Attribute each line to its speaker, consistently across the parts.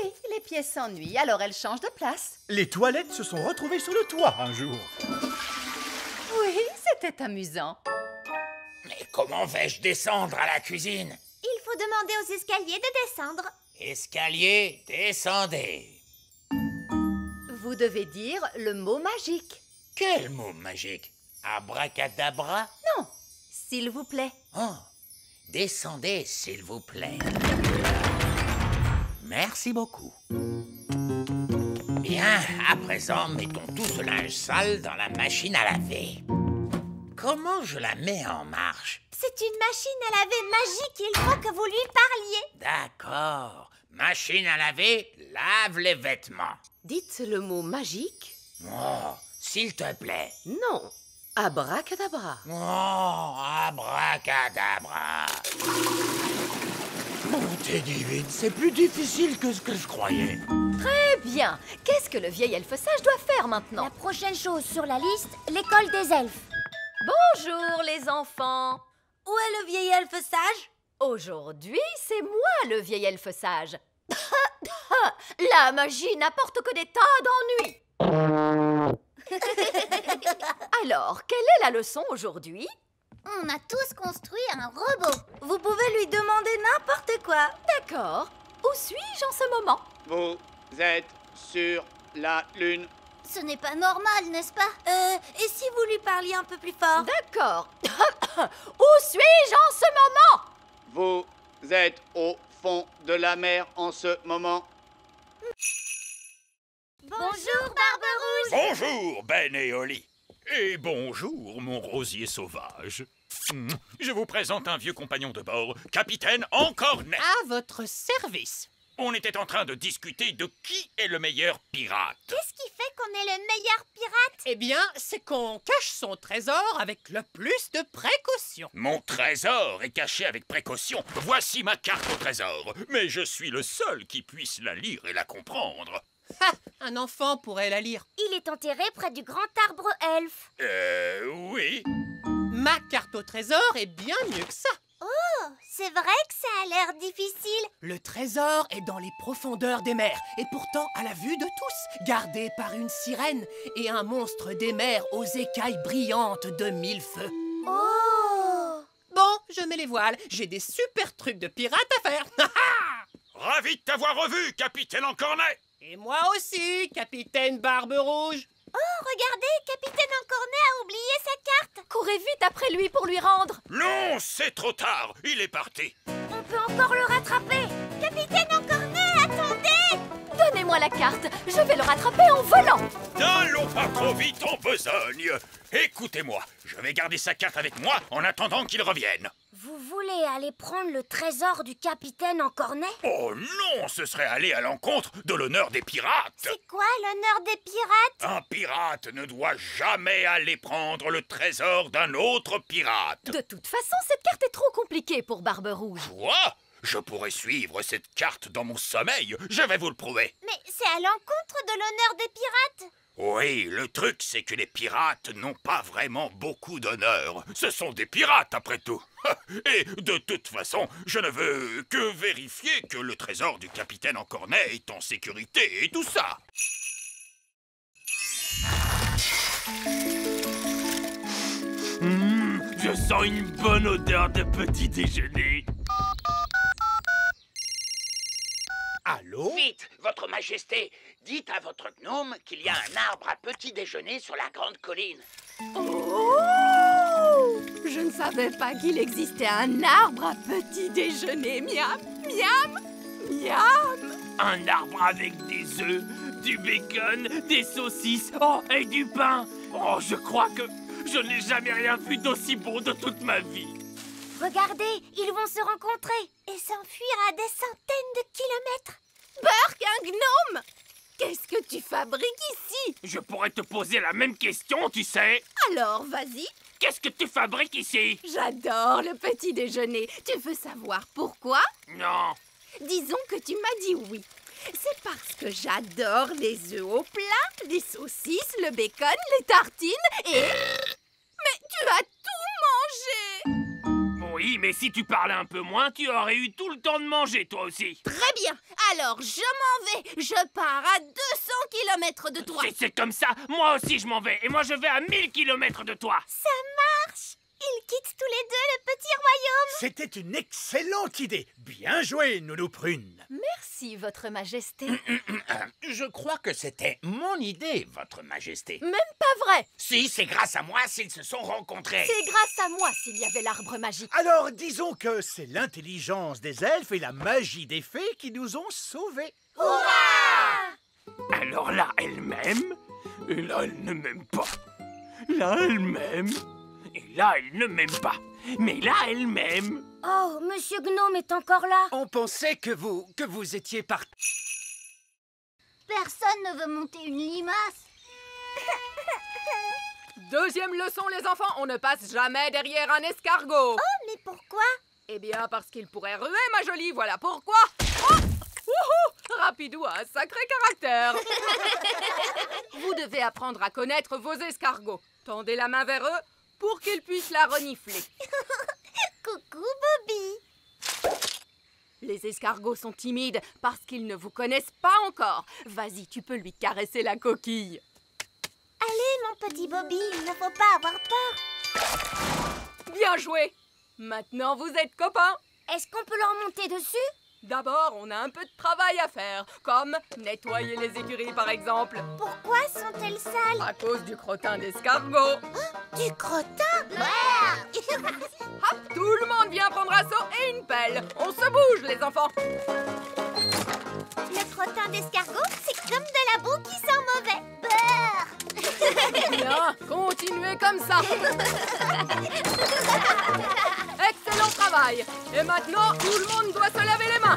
Speaker 1: Oui, les pièces s'ennuient, alors elles changent de place.
Speaker 2: Les toilettes se sont retrouvées sur le toit un jour.
Speaker 1: Oui, c'était amusant.
Speaker 3: Mais comment vais-je descendre à la cuisine?
Speaker 4: Il faut demander aux escaliers de descendre.
Speaker 3: Escalier, descendez.
Speaker 1: Vous devez dire le mot magique.
Speaker 3: Quel mot magique? Abracadabra?
Speaker 1: Non, s'il vous plaît.
Speaker 3: Oh, descendez, s'il vous plaît. Merci beaucoup. Bien, à présent, mettons tout ce linge sale dans la machine à laver. Comment je la mets en marche?
Speaker 4: C'est une machine à laver magique, il faut que vous lui parliez.
Speaker 3: D'accord. Machine à laver, lave les vêtements.
Speaker 1: Dites le mot magique.
Speaker 3: Oh, s'il te plaît.
Speaker 1: Non, abracadabra.
Speaker 3: Oh, abracadabra. Bonté divine, c'est plus difficile que ce que je croyais.
Speaker 1: Très bien. Qu'est-ce que le vieil elfe sage doit faire maintenant?
Speaker 4: La prochaine chose sur la liste, l'école des elfes.
Speaker 1: Bonjour les enfants.
Speaker 4: Où est le vieil elfe sage?
Speaker 1: Aujourd'hui, c'est moi le vieil elfe sage. La magie n'apporte que des tas d'ennuis. Alors, quelle est la leçon aujourd'hui?
Speaker 4: On a tous construit un robot. Vous pouvez lui demander n'importe quoi.
Speaker 1: D'accord. Où suis-je en ce moment?
Speaker 5: Vous êtes sur la Lune.
Speaker 4: Ce n'est pas normal, n'est-ce pas? Et si vous lui parliez un peu plus fort?
Speaker 1: D'accord. Où suis-je en ce moment?
Speaker 5: Vous êtes au fond de la mer en ce moment.
Speaker 4: Bonjour, Barbe-Rouge.
Speaker 6: Bonjour, Ben et Oli. Et bonjour, mon rosier sauvage. Je vous présente un vieux compagnon de bord, Capitaine Encornet.
Speaker 7: À votre service.
Speaker 6: On était en train de discuter de qui est le meilleur pirate.
Speaker 4: Qu'est-ce qui fait qu'on est le meilleur pirate?
Speaker 7: Eh bien, c'est qu'on cache son trésor avec le plus de précaution.
Speaker 6: Mon trésor est caché avec précaution. Voici ma carte au trésor. Mais je suis le seul qui puisse la lire et la comprendre.
Speaker 7: Ha! Un enfant pourrait la lire.
Speaker 4: Il est enterré près du grand arbre elfe.
Speaker 6: Oui.
Speaker 7: Ma carte au trésor est bien mieux que ça.
Speaker 4: Oh, c'est vrai que ça a l'air difficile.
Speaker 7: Le trésor est dans les profondeurs des mers et pourtant à la vue de tous, gardé par une sirène et un monstre des mers aux écailles brillantes de 1000 feux.
Speaker 4: Oh!
Speaker 7: Bon, je mets les voiles, j'ai des super trucs de pirate à faire.
Speaker 6: Ravi de t'avoir revu, Capitaine Encornet.
Speaker 7: Et moi aussi, Capitaine Barbe Rouge.
Speaker 4: Oh, regardez, Capitaine Encornet a oublié sa carte.
Speaker 1: Courez vite après lui pour lui rendre.
Speaker 6: Non, c'est trop tard. Il est parti.
Speaker 4: On peut encore le rattraper. Capitaine Encornet, attendez!
Speaker 1: Donnez-moi la carte. Je vais le rattraper en volant.
Speaker 6: N'allons pas trop vite en besogne. Écoutez-moi, je vais garder sa carte avec moi en attendant qu'il revienne.
Speaker 4: Vous voulez aller prendre le trésor du capitaine Encornet?
Speaker 6: Oh non, ce serait aller à l'encontre de l'honneur des pirates.
Speaker 4: C'est quoi l'honneur des pirates?
Speaker 6: Un pirate ne doit jamais aller prendre le trésor d'un autre pirate.
Speaker 1: De toute façon, cette carte est trop compliquée pour Barbe Rouge.
Speaker 6: Quoi? Je pourrais suivre cette carte dans mon sommeil. Je vais vous le prouver.
Speaker 4: Mais c'est à l'encontre de l'honneur des pirates.
Speaker 6: Oui, le truc, c'est que les pirates n'ont pas vraiment beaucoup d'honneur. Ce sont des pirates, après tout. Et de toute façon, je ne veux que vérifier que le trésor du capitaine Encornet est en sécurité et tout ça.
Speaker 8: Je sens une bonne odeur de petit déjeuner.
Speaker 2: Allô?
Speaker 3: Vite, votre majesté, dites à votre gnome qu'il y a un arbre à petit déjeuner sur la grande colline.
Speaker 1: Oh! Je ne savais pas qu'il existait un arbre à petit déjeuner. Miam, miam, miam.
Speaker 8: Un arbre avec des œufs, du bacon, des saucisses, oh, et du pain. Oh, je crois que je n'ai jamais rien vu d'aussi bon de toute ma vie.
Speaker 4: Regardez, ils vont se rencontrer et s'enfuir à des centaines de kilomètres.
Speaker 1: Burk, un gnome! Qu'est-ce que tu fabriques ici?
Speaker 8: Je pourrais te poser la même question, tu sais.
Speaker 1: Alors, vas-y.
Speaker 8: Qu'est-ce que tu fabriques ici?
Speaker 1: J'adore le petit déjeuner. Tu veux savoir pourquoi?
Speaker 8: Non.
Speaker 1: Disons que tu m'as dit oui. C'est parce que j'adore les œufs au plat, les saucisses, le bacon, les tartines et... Mais tu as tout mangé!
Speaker 8: Oui, mais si tu parlais un peu moins, tu aurais eu tout le temps de manger, toi aussi.
Speaker 4: Très bien. Alors, je m'en vais. Je pars à 200 km de toi.
Speaker 8: Si c'est comme ça, moi aussi je m'en vais. Et moi je vais à 1000 km de toi.
Speaker 4: Ça marche. Ils quittent tous les deux le petit royaume.
Speaker 2: C'était une excellente idée. Bien joué, Nounou Prune.
Speaker 1: Merci, Votre Majesté.
Speaker 3: Je crois que c'était mon idée, Votre Majesté.
Speaker 1: Même pas vrai.
Speaker 3: Si, c'est grâce à moi s'ils se sont rencontrés.
Speaker 1: C'est grâce à moi s'il y avait l'arbre magique.
Speaker 2: Alors, disons que c'est l'intelligence des elfes et la magie des fées qui nous ont sauvés.
Speaker 8: Alors là, elle m'aime. Et là, elle ne m'aime pas. Là, elle m'aime. Et là, elle ne m'aime pas. Mais là, elle m'aime.
Speaker 4: Oh, Monsieur Gnome est encore là.
Speaker 7: On pensait que vous étiez parti.
Speaker 4: Personne ne veut monter une limace.
Speaker 9: Deuxième leçon, les enfants, on ne passe jamais derrière un escargot.
Speaker 4: Oh, mais pourquoi?
Speaker 9: Eh bien, parce qu'il pourrait ruer, ma jolie, voilà pourquoi. Oh, wouhou, Rapidou a un sacré caractère. Vous devez apprendre à connaître vos escargots. Tendez la main vers eux pour qu'ils puissent la renifler.
Speaker 4: Coucou, Bobby.
Speaker 9: Les escargots sont timides parce qu'ils ne vous connaissent pas encore. Vas-y, tu peux lui caresser la coquille.
Speaker 4: Allez, mon petit Bobby, il ne faut pas avoir peur.
Speaker 9: Bien joué. Maintenant, vous êtes copains.
Speaker 4: Est-ce qu'on peut leur monter dessus?
Speaker 9: D'abord, on a un peu de travail à faire, comme nettoyer les écuries par exemple.
Speaker 4: Pourquoi sont-elles sales?
Speaker 9: À cause du crottin d'escargot.
Speaker 4: Du crottin?
Speaker 9: Hop, tout le monde vient prendre un seau et une pelle. On se bouge, les enfants.
Speaker 4: Le crottin d'escargot, c'est comme de la boue qui sent mauvais. Beurre.
Speaker 9: Bien, continuez comme ça. Excellent travail. Et maintenant, tout le monde doit se laver les mains.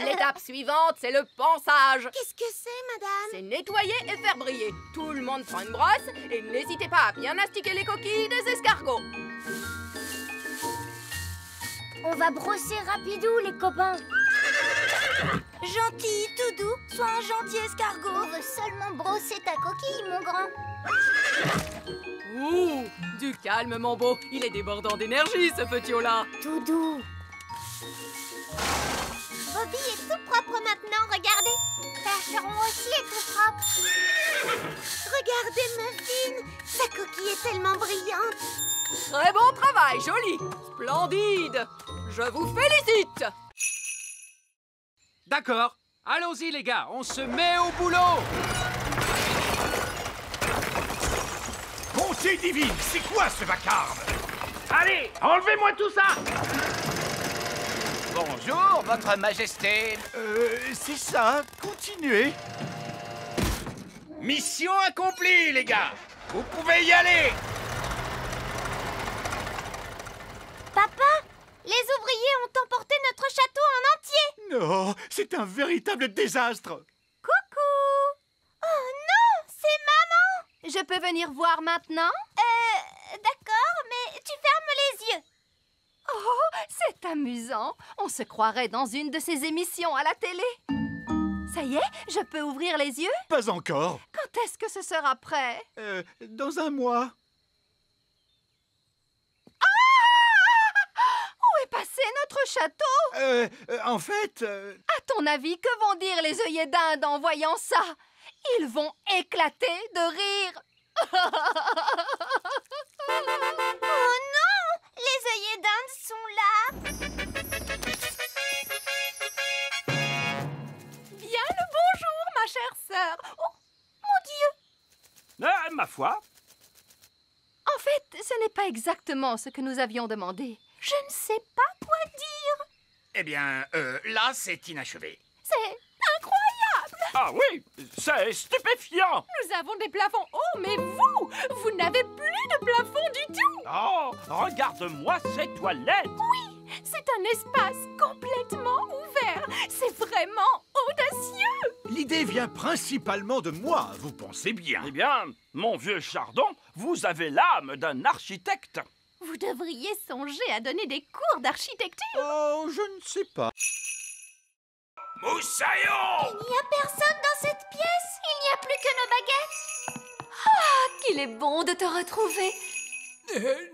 Speaker 9: L'étape suivante, c'est le pansage.
Speaker 4: Qu'est-ce que c'est, madame?
Speaker 9: C'est nettoyer et faire briller. Tout le monde prend une brosse et n'hésitez pas à bien astiquer les coquilles des escargots.
Speaker 4: On va brosser rapidou, les copains. Gentil, tout doux, sois un gentil escargot. On veut seulement brosser ta coquille, mon grand.
Speaker 9: Ouh, du calme, mon beau. Il est débordant d'énergie, ce petit haut-là.
Speaker 4: Tout doux. Bobby est tout propre maintenant, regardez. Percheron aussi est tout propre. Regardez Muffin, sa coquille est tellement brillante.
Speaker 9: Très bon travail, joli. Splendide. Je vous félicite.
Speaker 10: D'accord. Allons-y, les gars. On se met au boulot.
Speaker 2: Bonté divine, c'est quoi ce vacarme?
Speaker 8: Allez, enlevez-moi tout ça.
Speaker 10: Bonjour, votre majesté.
Speaker 2: C'est ça, continuez.
Speaker 3: Mission accomplie, les gars. Vous pouvez y aller.
Speaker 4: Papa, les ouvriers ont emporté notre château en entier.
Speaker 2: Non, c'est un véritable désastre.
Speaker 1: Coucou.
Speaker 4: Oh non, c'est maman.
Speaker 1: Je peux venir voir maintenant?
Speaker 4: D'accord, mais tu fermes les yeux.
Speaker 1: Oh, c'est amusant. On se croirait dans une de ces émissions à la télé. Ça y est, je peux ouvrir les yeux?
Speaker 2: Pas encore.
Speaker 1: Quand est-ce que ce sera prêt?
Speaker 2: Dans un mois.
Speaker 1: Où est passé notre château?
Speaker 2: En fait...
Speaker 1: À ton avis, que vont dire les œillets d'Inde en voyant ça? Ils vont éclater de rire.
Speaker 4: Oh non, les œillets d'Inde sont là.
Speaker 1: Bien le bonjour, ma chère sœur. Oh, mon Dieu.
Speaker 8: Ma foi.
Speaker 1: En fait, ce n'est pas exactement ce que nous avions demandé. Je ne sais pas quoi dire.
Speaker 3: Eh bien, là, c'est inachevé.
Speaker 1: C'est incroyable.
Speaker 8: Ah oui, c'est stupéfiant.
Speaker 9: Nous avons des plafonds hauts, mais vous n'avez plus de plafond du tout.
Speaker 8: Oh, regarde-moi ces toilettes.
Speaker 9: Oui, c'est un espace complètement ouvert. C'est vraiment audacieux.
Speaker 2: L'idée vient principalement de moi, vous pensez bien.
Speaker 8: Eh bien, mon vieux Chardon, vous avez l'âme d'un architecte.
Speaker 1: Vous devriez songer à donner des cours d'architecture.
Speaker 2: Oh, je ne sais pas.
Speaker 6: Moussaillon!
Speaker 4: Il n'y a personne dans cette pièce. Il n'y a plus que nos baguettes.
Speaker 1: Ah, qu'il est bon de te retrouver.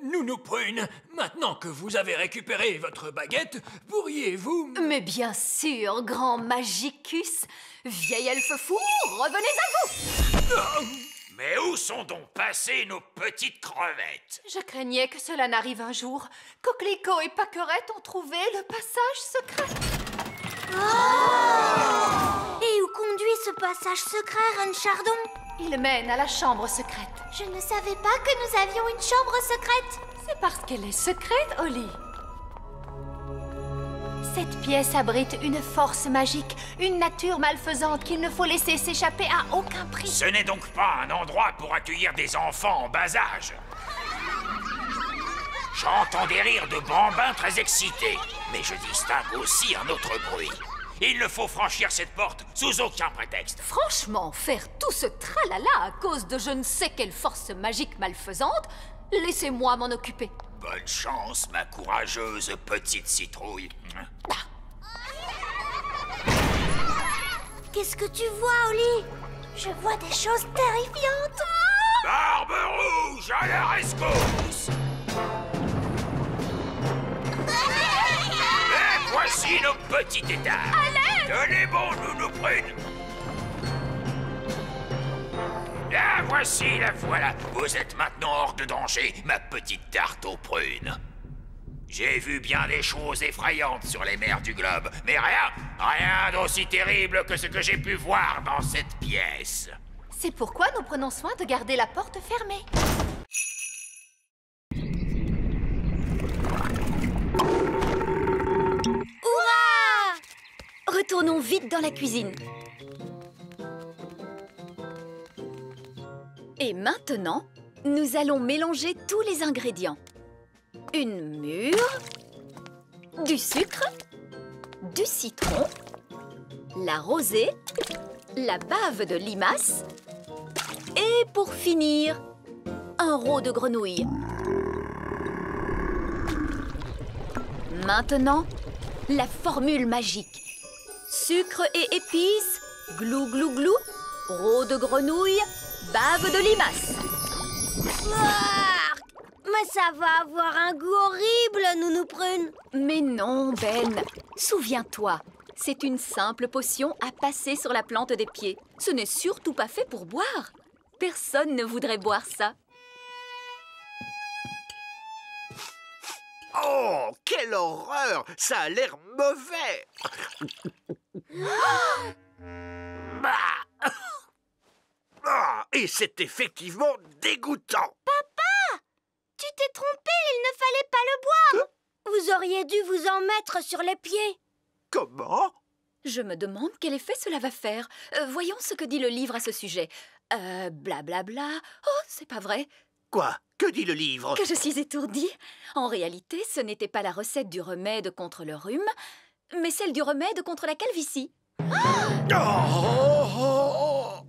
Speaker 11: Nounou Prune, maintenant que vous avez récupéré votre baguette, pourriez-vous...
Speaker 1: Mais bien sûr, grand Magicus. Vieil elfe fou, revenez à vous.
Speaker 6: Mais où sont donc passées nos petites crevettes?
Speaker 1: Je craignais que cela n'arrive un jour. Coquelicot et Paquerette ont trouvé le passage secret.
Speaker 4: Et où conduit ce passage secret, Reine Chardon?
Speaker 1: Il mène à la chambre secrète.
Speaker 4: Je ne savais pas que nous avions une chambre secrète.
Speaker 1: C'est parce qu'elle est secrète, Holly. Cette pièce abrite une force magique, une nature malfaisante qu'il ne faut laisser s'échapper à aucun prix.
Speaker 6: Ce n'est donc pas un endroit pour accueillir des enfants en bas âge. J'entends des rires de bambins très excités, mais je distingue aussi un autre bruit. Il ne faut franchir cette porte sous aucun prétexte.
Speaker 1: Franchement, faire tout ce tralala à cause de je ne sais quelle force magique malfaisante, laissez-moi m'en occuper.
Speaker 6: Bonne chance, ma courageuse petite citrouille.
Speaker 4: Qu'est-ce que tu vois, Holly? Je vois des choses terrifiantes.
Speaker 6: Barbe rouge à la rescousse! Et voici nos petits états. Tenez-bon, Nounou Prune. La voici, la voilà. Vous êtes maintenant hors de danger, ma petite tarte aux prunes. J'ai vu bien des choses effrayantes sur les mers du globe, mais rien d'aussi terrible que ce que j'ai pu voir dans cette pièce.
Speaker 1: C'est pourquoi nous prenons soin de garder la porte fermée.
Speaker 4: Hurrah!
Speaker 1: Retournons vite dans la cuisine. Et maintenant, nous allons mélanger tous les ingrédients. Une mûre, du sucre, du citron, la rosée, la bave de limace et pour finir, un rôt de grenouille. Maintenant, la formule magique. Sucre et épices, glou glou glou, rôt de grenouille, bave de limace.
Speaker 4: Mais ça va avoir un goût horrible, Nounou Prune.
Speaker 1: Mais non, Ben. Souviens-toi, c'est une simple potion à passer sur la plante des pieds. Ce n'est surtout pas fait pour boire. Personne ne voudrait boire ça.
Speaker 2: Oh, quelle horreur! Ça a l'air mauvais! Et c'est effectivement dégoûtant!
Speaker 4: Papa! Tu t'es trompé, il ne fallait pas le boire! Vous auriez dû vous en mettre sur les pieds.
Speaker 2: Comment?
Speaker 1: Je me demande quel effet cela va faire. Voyons ce que dit le livre à ce sujet. Blablabla. Oh, c'est pas vrai.
Speaker 2: Quoi? Que dit le livre?
Speaker 1: Que je suis étourdie. En réalité, ce n'était pas la recette du remède contre le rhume, mais celle du remède contre la calvitie.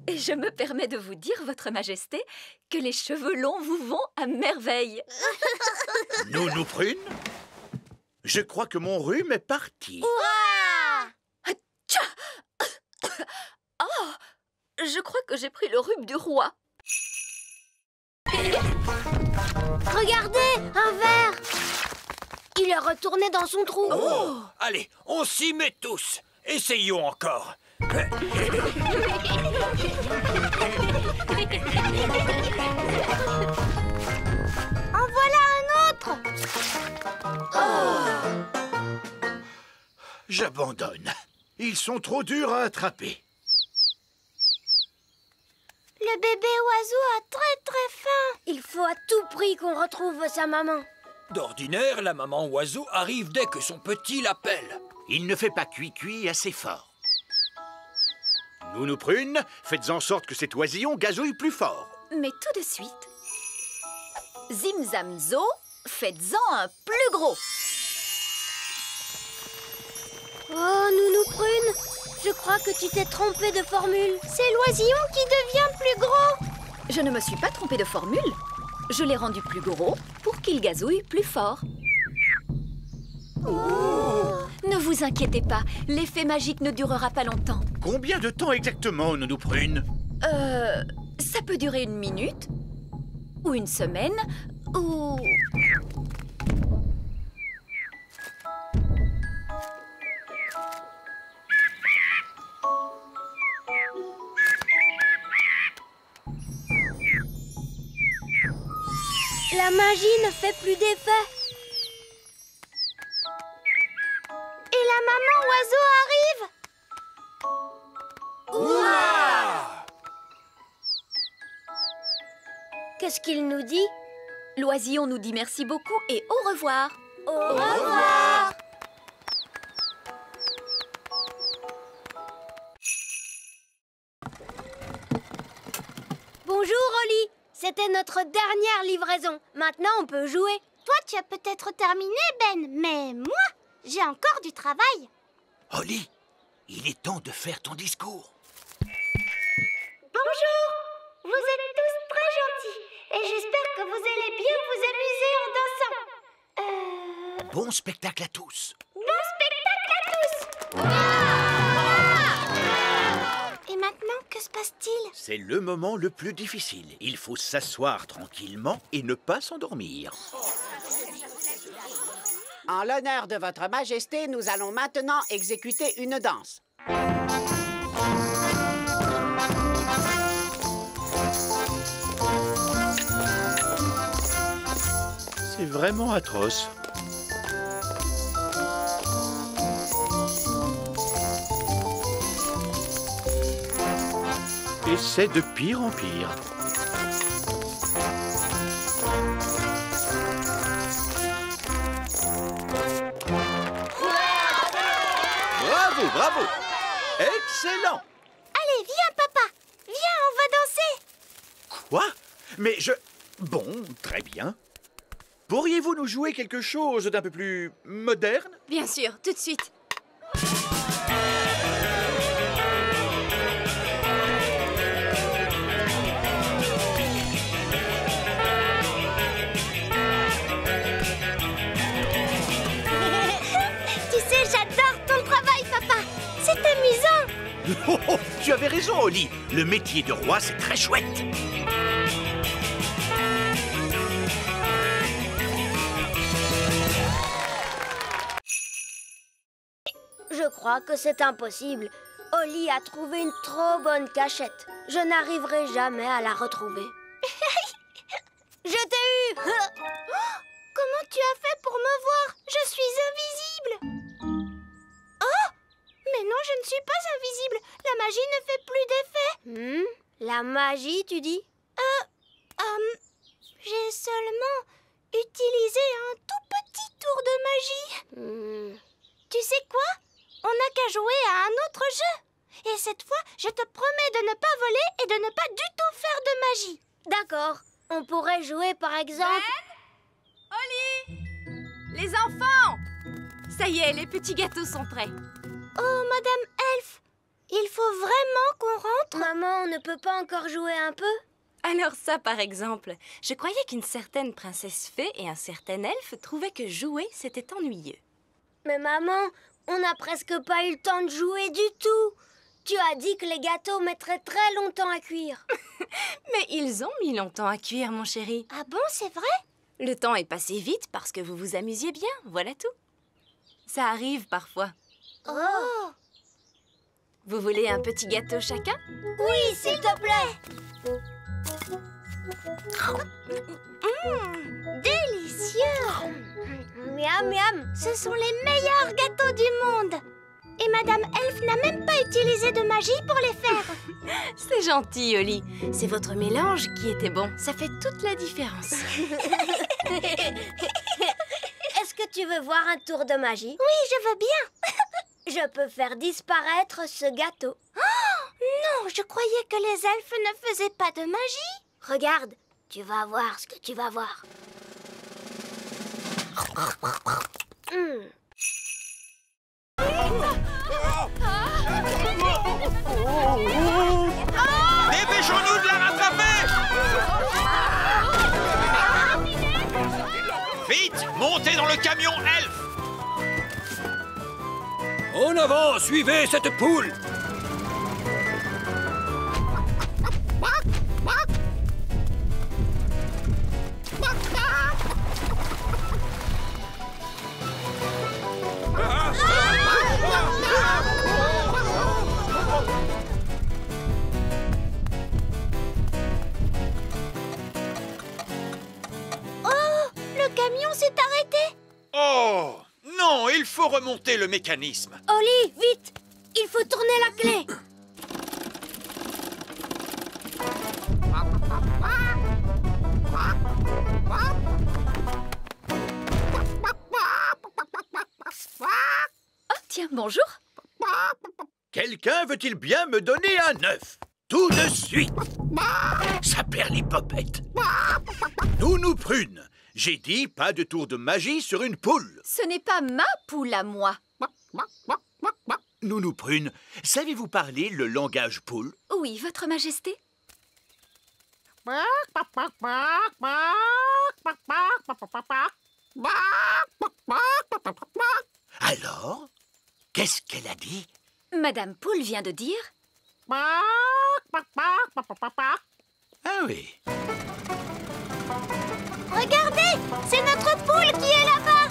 Speaker 1: Et je me permets de vous dire, Votre Majesté, que les cheveux longs vous vont à merveille.
Speaker 2: Nounou Prune? Je crois que mon rhume est parti.
Speaker 1: Oh, je crois que j'ai pris le rhume du roi.
Speaker 4: Regardez, un verre. Il est retourné dans son trou.
Speaker 11: Oh. Allez, on s'y met tous. Essayons encore.
Speaker 4: En voilà un autre.
Speaker 2: J'abandonne. Ils sont trop durs à attraper.
Speaker 4: Le bébé oiseau a très faim. Il faut à tout prix qu'on retrouve sa maman.
Speaker 11: D'ordinaire, la maman oiseau arrive dès que son petit l'appelle.
Speaker 2: Il ne fait pas cuit assez fort. Nounou Prune, faites en sorte que cet oisillon gazouille plus fort.
Speaker 1: Mais tout de suite, Zimzamzo, faites-en un plus gros.
Speaker 4: Oh, Nounou Prune, je crois que tu t'es trompée de formule. C'est l'oisillon qui devient plus gros.
Speaker 1: Je ne me suis pas trompée de formule. Je l'ai rendu plus gros pour qu'il gazouille plus fort. Ne vous inquiétez pas, l'effet magique ne durera pas longtemps.
Speaker 2: Combien de temps exactement, Nounou Prune?
Speaker 1: Ça peut durer 1 minute, ou 1 semaine,
Speaker 4: Ou... La magie ne fait plus d'effet. Et la maman oiseau arrive. Ouah! Qu'est-ce qu'il nous dit?
Speaker 1: L'oisillon nous dit merci beaucoup et au revoir.
Speaker 4: Au revoir. Bonjour, Oli. C'était notre dernière livraison. Maintenant, on peut jouer. Toi, tu as peut-être terminé, Ben, mais moi, j'ai encore du travail.
Speaker 3: Holly, il est temps de faire ton discours.
Speaker 4: Bonjour. Vous êtes tous très gentils et j'espère que vous allez bien vous amuser en dansant.
Speaker 3: Bon spectacle à tous.
Speaker 4: Bon spectacle à tous. Et maintenant, que se passe-t-il?
Speaker 2: C'est le moment le plus difficile. Il faut s'asseoir tranquillement et ne pas s'endormir.
Speaker 12: En l'honneur de votre majesté, nous allons maintenant exécuter une danse.
Speaker 2: C'est vraiment atroce. Et c'est de pire en pire. Bravo, bravo! Excellent!
Speaker 4: Allez, viens, papa. Viens, on va danser.
Speaker 2: Quoi? Mais je... Bon, très bien. Pourriez-vous nous jouer quelque chose d'un peu plus moderne?
Speaker 1: Bien sûr, tout de suite.
Speaker 4: Tu sais, j'adore ton travail, papa. C'est amusant.
Speaker 2: Oh, oh, tu avais raison, Holly. Le métier de roi, c'est très chouette.
Speaker 4: Je crois que c'est impossible. Holly a trouvé une trop bonne cachette. Je n'arriverai jamais à la retrouver. Je t'ai eu. Comment tu as fait pour me voir? Je suis invisible. Oh! Mais non, je ne suis pas invisible. La magie ne fait plus d'effet. La magie, tu dis? J'ai seulement utilisé un tout petit tour de magie. Tu sais quoi? On n'a qu'à jouer à un autre jeu. Et cette fois, je te promets de ne pas voler et de ne pas du tout faire de magie. D'accord. On pourrait jouer, par exemple...
Speaker 1: Ben? Holly! Les enfants! Ça y est, les petits gâteaux sont prêts.
Speaker 4: Oh, Madame Elf, il faut vraiment qu'on rentre? Maman, on ne peut pas encore jouer un peu?
Speaker 13: Alors ça, par exemple, je croyais qu'une certaine princesse fée et un certain elfe trouvaient que jouer, c'était ennuyeux.
Speaker 4: Mais maman, on n'a presque pas eu le temps de jouer du tout. Tu as dit que les gâteaux mettraient très longtemps à cuire.
Speaker 13: Mais ils ont mis longtemps à cuire, mon chéri.
Speaker 4: Ah bon, c'est vrai?
Speaker 13: Le temps est passé vite parce que vous vous amusiez bien, voilà tout. Ça arrive parfois.
Speaker 4: Oh!
Speaker 13: Vous voulez un petit gâteau chacun?
Speaker 4: Oui, s'il te plaît! Délicieux! Miam, miam! Ce sont les meilleurs gâteaux du monde! Et Madame Elf n'a même pas utilisé de magie pour les faire.
Speaker 13: C'est gentil, Holly. C'est votre mélange qui était bon. Ça fait toute la différence.
Speaker 4: Est-ce que tu veux voir un tour de magie? Oui, je veux bien. Je peux faire disparaître ce gâteau. Oh, non, je croyais que les elfes ne faisaient pas de magie. Regarde, tu vas voir ce que tu vas voir.
Speaker 6: Dépêchons-nous de la rattraper! Vite, montez dans le camion elfe!
Speaker 11: En avant, suivez cette poule!
Speaker 2: faut remonter le mécanisme.
Speaker 4: Oli, vite! Il faut tourner la clé.
Speaker 1: Oh, tiens, bonjour.
Speaker 2: Quelqu'un veut-il bien me donner un œuf? Tout de suite. Ça perd les popettes. Nounou Prune, j'ai dit pas de tour de magie sur une poule.
Speaker 1: Ce n'est pas ma poule à moi.
Speaker 2: Nounou Prune, savez-vous parler le langage poule?
Speaker 1: Oui, Votre Majesté.
Speaker 2: Alors, qu'est-ce qu'elle a dit?
Speaker 1: Madame Poule vient de dire...
Speaker 2: Ah oui.
Speaker 4: Regardez, c'est notre poule qui est là-bas.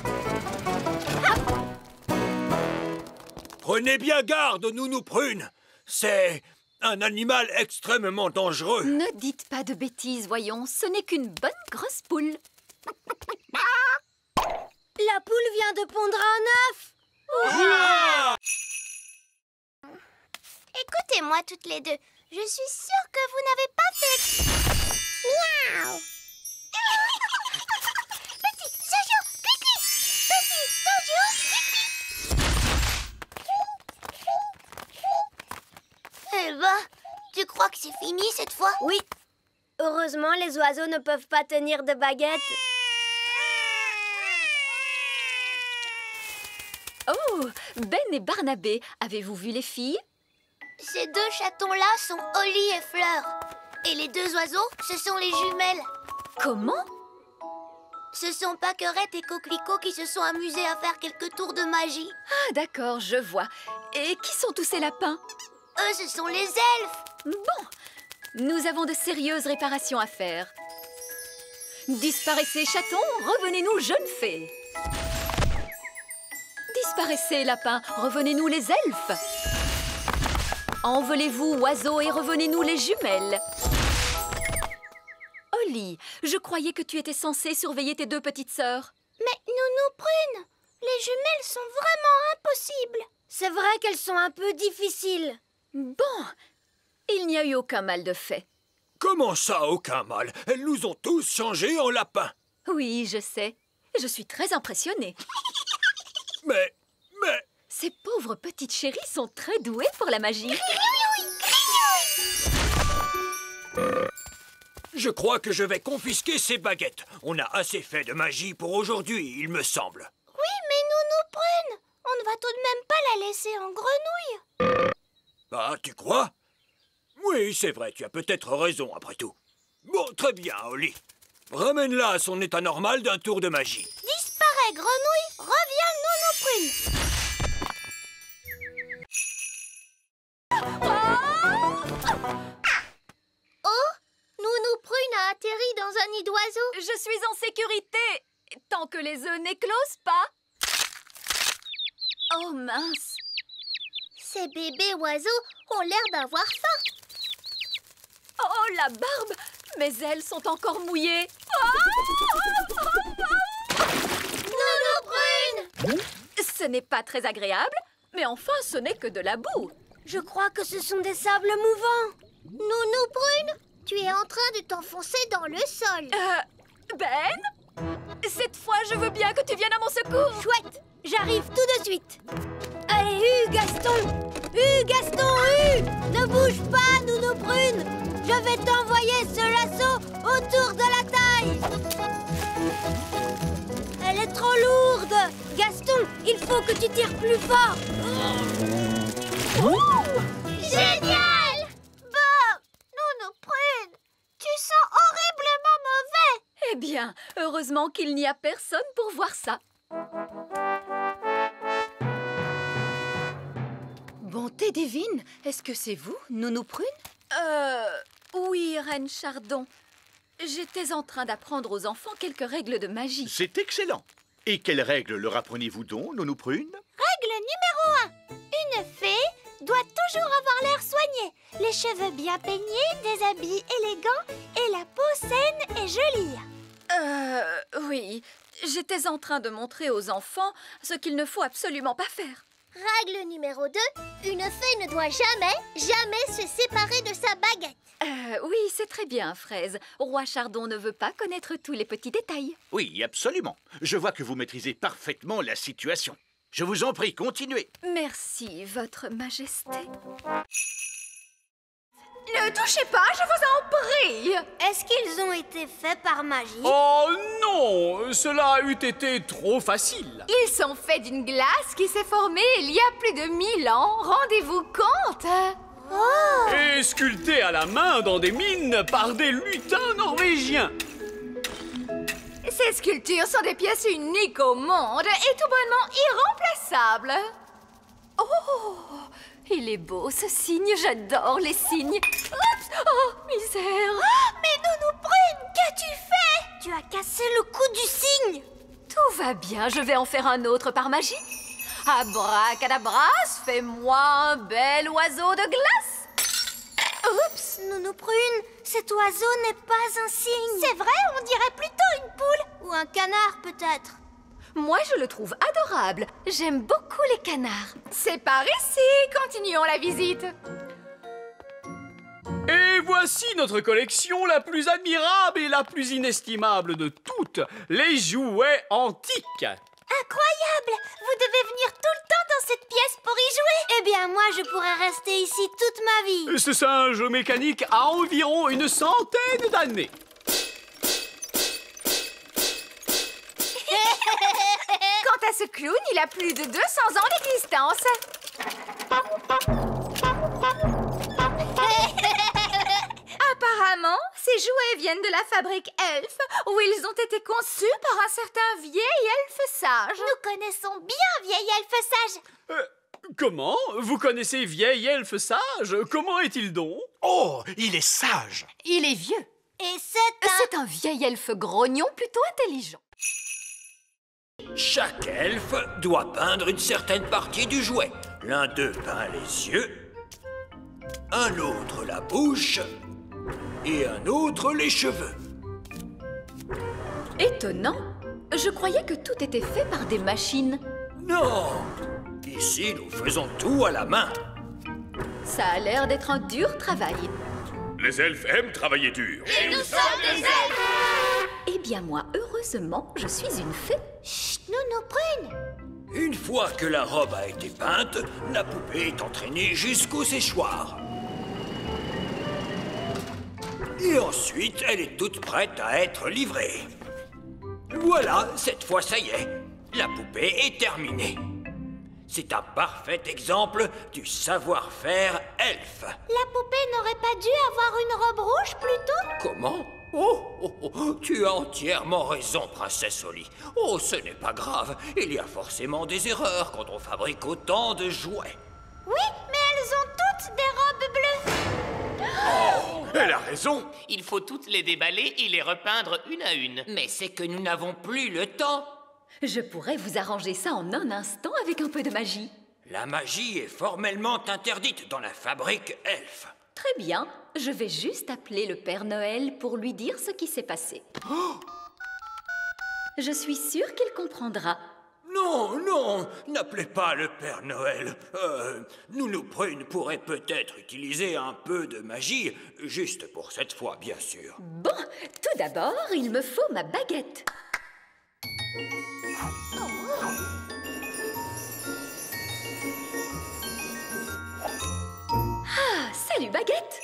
Speaker 11: Prenez bien garde, Nounou Prune. C'est un animal extrêmement dangereux.
Speaker 1: Ne dites pas de bêtises, voyons. Ce n'est qu'une bonne grosse poule.
Speaker 4: La poule vient de pondre un œuf.
Speaker 11: Hurrah!
Speaker 4: Écoutez-moi toutes les deux. Je suis sûre que vous n'avez pas fait... Miaou. Petit Jojo, pipi. Petit Jojo, pipi. Eh ben, tu crois que c'est fini cette fois? Oui. Heureusement, les oiseaux ne peuvent pas tenir de baguette.
Speaker 1: Oh, Ben et Barnabé, avez-vous vu les filles?
Speaker 4: Ces deux chatons-là sont Oli et Fleur. Et les deux oiseaux, ce sont les jumelles.
Speaker 1: Comment?
Speaker 4: Ce sont Pâquerette et Coquelicot qui se sont amusés à faire quelques tours de magie.
Speaker 1: Ah, d'accord, je vois. Et qui sont tous ces lapins?
Speaker 4: Eux, ce sont les elfes.
Speaker 1: Bon, nous avons de sérieuses réparations à faire. Disparaissez, chatons, revenez-nous, jeunes fées. Disparaissez, lapins, revenez-nous, les elfes. Envolez-vous, oiseaux, et revenez-nous, les jumelles. Oli, je croyais que tu étais censée surveiller tes deux petites sœurs.
Speaker 4: Mais Nounou Prune, les jumelles sont vraiment impossibles. C'est vrai qu'elles sont un peu difficiles.
Speaker 1: Bon, il n'y a eu aucun mal de fait.
Speaker 11: Comment ça, aucun mal? Elles nous ont tous changés en lapins.
Speaker 1: Oui, je sais. Je suis très impressionnée.
Speaker 11: Mais...
Speaker 1: Ces pauvres petites chéries sont très douées pour la magie.
Speaker 11: Je crois que je vais confisquer ces baguettes. On a assez fait de magie pour aujourd'hui, il me semble.
Speaker 4: Oui, mais Nounou Prune, on ne va tout de même pas la laisser en grenouille.
Speaker 11: Ah, tu crois? Oui, c'est vrai, tu as peut-être raison après tout. Bon, très bien, Oli. Ramène-la à son état normal d'un tour de magie.
Speaker 4: Disparais, grenouille, reviens, Nounou Prune. Oh, Nounou Prune a atterri dans un nid d'oiseaux.
Speaker 1: Je suis en sécurité, tant que les œufs n'éclosent pas. Oh mince.
Speaker 4: Ces bébés oiseaux ont l'air d'avoir faim.
Speaker 1: Oh, la barbe. Mes ailes sont encore mouillées.
Speaker 4: Nounou Prune!
Speaker 1: Ce n'est pas très agréable, mais enfin, ce n'est que de la boue.
Speaker 4: Je crois que ce sont des sables mouvants. Nounou Prune, tu es en train de t'enfoncer dans le sol.
Speaker 1: Ben? Cette fois, je veux bien que tu viennes à mon secours.
Speaker 4: Chouette, j'arrive tout de suite. Allez, Gaston! Gaston, ne bouge pas, Nounou Prune. Je vais t'envoyer ce lasso autour de la taille. Elle est trop lourde. Gaston, il faut que tu tires plus fort. Génial! Bon, Nounou Prune, tu sens horriblement mauvais.
Speaker 1: Eh bien, heureusement qu'il n'y a personne pour voir ça. Bonté divine, est-ce que c'est vous, Nounou Prune? Oui, Reine Chardon. J'étais en train d'apprendre aux enfants quelques règles de magie.
Speaker 2: C'est excellent. Et quelles règles leur apprenez-vous donc, Nounou Prune?
Speaker 4: Règle numéro 1. Une fée doit toujours avoir l'air soigné, les cheveux bien peignés, des habits élégants et la peau saine et jolie.
Speaker 1: Oui, J'étais en train de montrer aux enfants ce qu'il ne faut absolument pas faire.
Speaker 14: Règle numéro 2, une fée ne doit jamais se séparer de sa baguette.
Speaker 1: Oui, c'est très bien, Fraise. Roi Chardon ne veut pas connaître tous les petits détails.
Speaker 2: Oui, absolument. Je vois que vous maîtrisez parfaitement la situation. Je vous en prie, continuez.
Speaker 1: Merci, Votre Majesté.
Speaker 4: Ne touchez pas, je vous en prie. Est-ce qu'ils ont été faits par magie?
Speaker 10: Oh non, cela eût été trop facile.
Speaker 9: Ils sont faits d'une glace qui s'est formée il y a plus de 1000 ans. Rendez-vous compte?
Speaker 14: Oh!
Speaker 10: Et sculptés à la main dans des mines par des lutins norvégiens.
Speaker 9: Ces sculptures sont des pièces uniques au monde et tout bonnement irremplaçables.
Speaker 1: Oh, il est beau ce signe, j'adore les signes. Oups, oh, misère.
Speaker 14: Mais Nounou Prune, qu'as-tu fait? Tu as cassé le cou du cygne.
Speaker 1: Tout va bien, je vais en faire un autre par magie. Abracadabras, fais-moi un bel oiseau de glace.
Speaker 14: Oups, Nounou Prune, cet oiseau n'est pas un cygne. C'est vrai, on dirait plutôt une poule. Ou un canard peut-être.
Speaker 1: Moi, je le trouve adorable. J'aime beaucoup les canards.
Speaker 9: C'est par ici, continuons la visite.
Speaker 10: Et voici notre collection la plus admirable et la plus inestimable de toutes, les jouets antiques.
Speaker 14: Incroyable! Vous devez venir tout le temps dans cette pièce pour y jouer. Eh bien, moi, je pourrais rester ici toute ma vie.
Speaker 10: Ce singe mécanique a environ une centaine d'années.
Speaker 9: Quant à ce clown, il a plus de 200 ans d'existence. Apparemment, ces jouets viennent de la fabrique Elf, où ils ont été conçus par un certain vieil elfe sage.
Speaker 14: Nous connaissons bien vieil elfe sage.
Speaker 10: Comment? Vous connaissez vieil elfe sage? Comment est-il donc?
Speaker 2: Oh, il est sage.
Speaker 1: Il est vieux.
Speaker 14: Et c'est
Speaker 1: un vieil elfe grognon plutôt intelligent.
Speaker 11: Chaque elfe doit peindre une certaine partie du jouet. L'un d'eux peint les yeux, un autre la bouche et un autre les cheveux.
Speaker 1: Étonnant. Je croyais que tout était fait par des machines.
Speaker 11: Non! Ici, nous faisons tout à la main.
Speaker 1: Ça a l'air d'être un dur travail.
Speaker 6: Les elfes aiment travailler dur.
Speaker 14: Et nous sommes des elfes!
Speaker 1: Eh bien moi, heureusement, je suis une fée.
Speaker 14: Chut, Nounou Prune!
Speaker 11: Une fois que la robe a été peinte, la poupée est entraînée jusqu'au séchoir. Et ensuite, elle est toute prête à être livrée. Voilà, cette fois, ça y est. La poupée est terminée. C'est un parfait exemple du savoir-faire elfe.
Speaker 14: La poupée n'aurait pas dû avoir une robe rouge plutôt?
Speaker 11: Comment? Oh, tu as entièrement raison, princesse Oli. Oh, ce n'est pas grave. Il y a forcément des erreurs quand on fabrique autant de jouets.
Speaker 14: Oui, mais elles ont toutes des robes bleues.
Speaker 6: Oh, elle a raison.
Speaker 8: Il faut toutes les déballer et les repeindre une à une.
Speaker 11: Mais c'est que nous n'avons plus le temps.
Speaker 1: Je pourrais vous arranger ça en un instant avec un peu de magie.
Speaker 11: La magie est formellement interdite dans la fabrique elfe.
Speaker 1: Très bien, je vais juste appeler le Père Noël pour lui dire ce qui s'est passé.
Speaker 11: Oh!
Speaker 1: Je suis sûre qu'il comprendra.
Speaker 11: Non, n'appelez pas le Père Noël. Nounou Prune pourrait peut-être utiliser un peu de magie, juste pour cette fois, bien sûr.
Speaker 1: Bon, tout d'abord, il me faut ma baguette. Ah, salut baguette.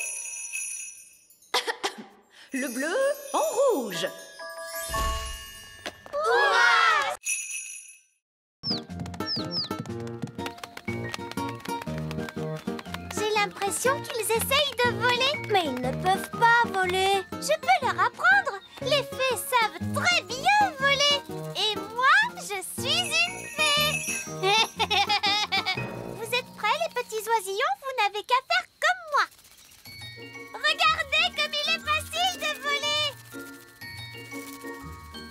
Speaker 1: Le bleu en rouge.
Speaker 14: J'ai l'impression qu'ils essayent de voler. Mais ils ne peuvent pas voler. Je peux leur apprendre. Les fées savent très bien voler. Et moi, je suis une fée. Vous êtes prêts, les petits oisillons? Vous n'avez qu'à faire comme moi. Regardez comme il est facile de voler.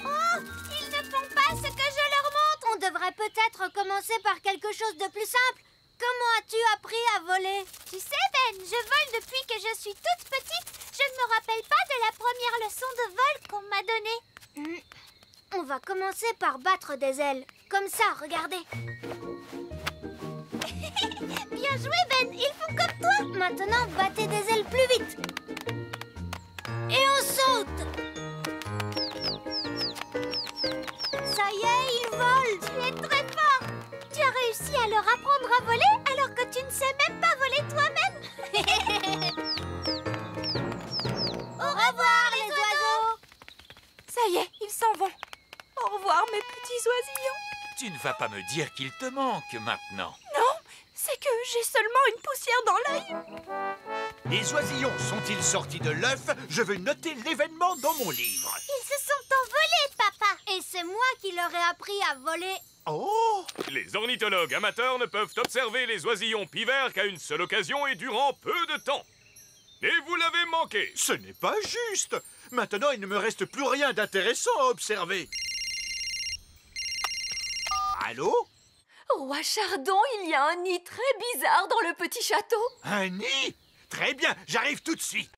Speaker 14: Oh, ils ne font pas ce que je leur montre. On devrait peut-être commencer par quelque chose de plus simple. Comment as-tu appris à voler? Tu sais, Ben, je vole depuis que je suis toute petite. Je ne me rappelle pas de la première leçon de vol qu'on m'a donnée.
Speaker 4: On va commencer par battre des ailes. Comme ça, regardez. Bien joué, Ben. Ils font comme toi. Maintenant, battez des ailes plus vite. Et on saute. Ça y est, ils volent. Tu es très fort. Tu as réussi à leur apprendre à voler alors que tu ne sais même pas voler toi-même. Au revoir, les oiseaux.
Speaker 13: Ça y est, ils s'en vont. Au revoir, mes petits oisillons.
Speaker 6: Tu ne vas pas me dire qu'il te manque maintenant.
Speaker 13: Non, c'est que j'ai seulement une poussière dans l'œil.
Speaker 2: Les oisillons sont-ils sortis de l'œuf? Je veux noter l'événement dans mon livre.
Speaker 4: Ils se sont envolés, papa. Et c'est moi qui leur ai appris à voler.
Speaker 2: Oh!
Speaker 15: Les ornithologues amateurs ne peuvent observer les oisillons pivers qu'à une seule occasion et durant peu de temps. Et vous l'avez manqué.
Speaker 2: Ce n'est pas juste. Maintenant, il ne me reste plus rien d'intéressant à observer. Allô?
Speaker 1: Roi Chardon, il y a un nid très bizarre dans le petit château.
Speaker 2: Un nid? Très bien, j'arrive tout de suite.